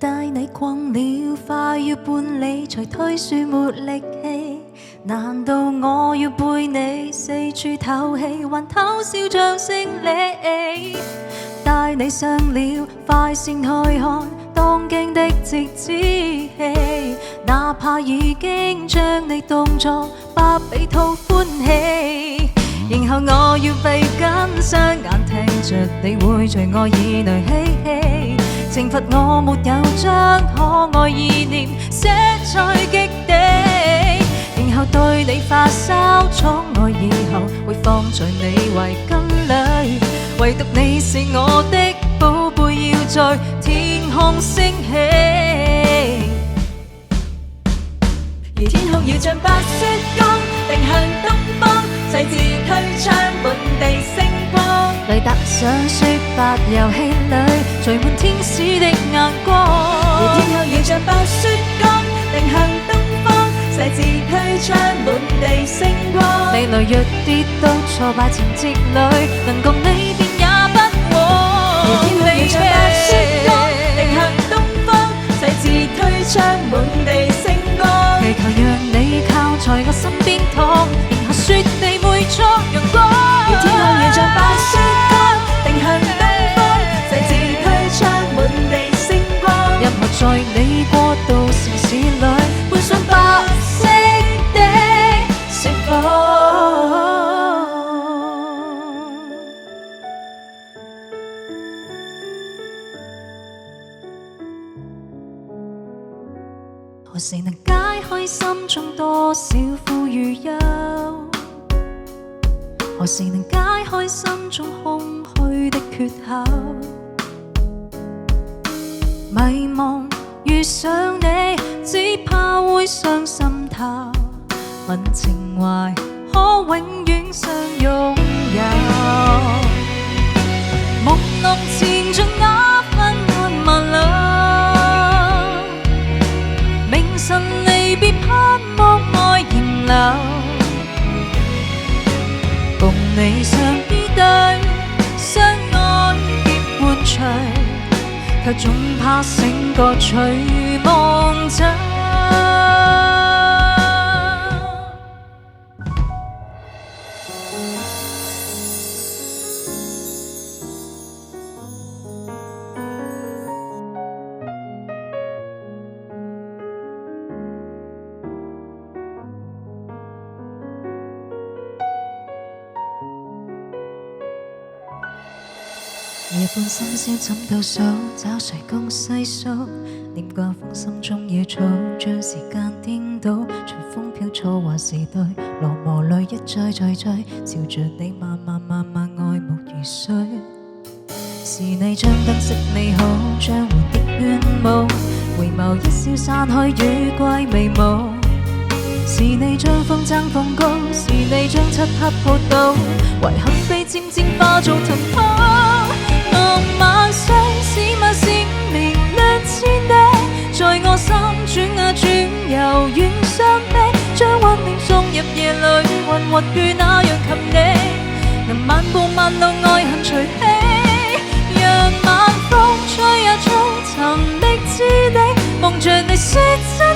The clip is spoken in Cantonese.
帶你逛了快要半里，才推說沒力氣。難道我要背你四處透氣，還偷笑像勝利？帶你上了快線去看當鏡的直子戲，哪怕已經將你當作百比討歡喜。然後我要閉緊雙眼，聽着你會在我耳內嬉戲，懲罰我沒有將可愛意念寫在極地，然後對你發燒，寵愛以後會放在你圍巾裏，唯獨你是我的寶貝，要在天空升起。而天空要像白雪光，定向東方，細緻推窗滿地星光，來踏上雪白遊戲裏，聚滿天使的眼光。而天空要像白雪光，定向東方，細緻推窗滿地星光，未來若跌到挫敗情節裏，能共你便也不枉。而天空要像白雪光，定向東方，細緻推窗滿地星光，祈求讓你靠在我身邊躺，然後說你會作陽光。而天空要像白雪光，定向東方，細緻推窗滿地星光，任何在你過渡城市裏，背上白色的雪房。何時能解開心中多少苦與憂？何時能解開心中空虛的缺口？迷茫遇上你，只怕會傷心透。問情懷可永遠相擁有，朦朧纏着那昏暗萬縷，明晨離別盼望愛燃流，共你相依對，相愛結伴隨，卻總怕醒覺隨夢走。夜半深宵枕倒數，找誰共細數？念掛風心中野草，將時間顛倒，隨風飄錯話是對，羅磨淚一再再再，朝着你慢慢慢慢愛慕如水。是你將燈飾美好，將蝴蝶炫舞，回眸一笑散去雨季眉毛。是你將風箏放高，是你將漆黑撲倒，遺憾被漸漸化做塵土。浪漫雖是萬事明亮千地，在我心轉啊轉，柔軟傷悲，將溫暖送入夜裏，渾渾雨那樣及你，能漫步漫路愛恨隨起，讓晚風吹啊吹，尋覓知己，夢着你說真。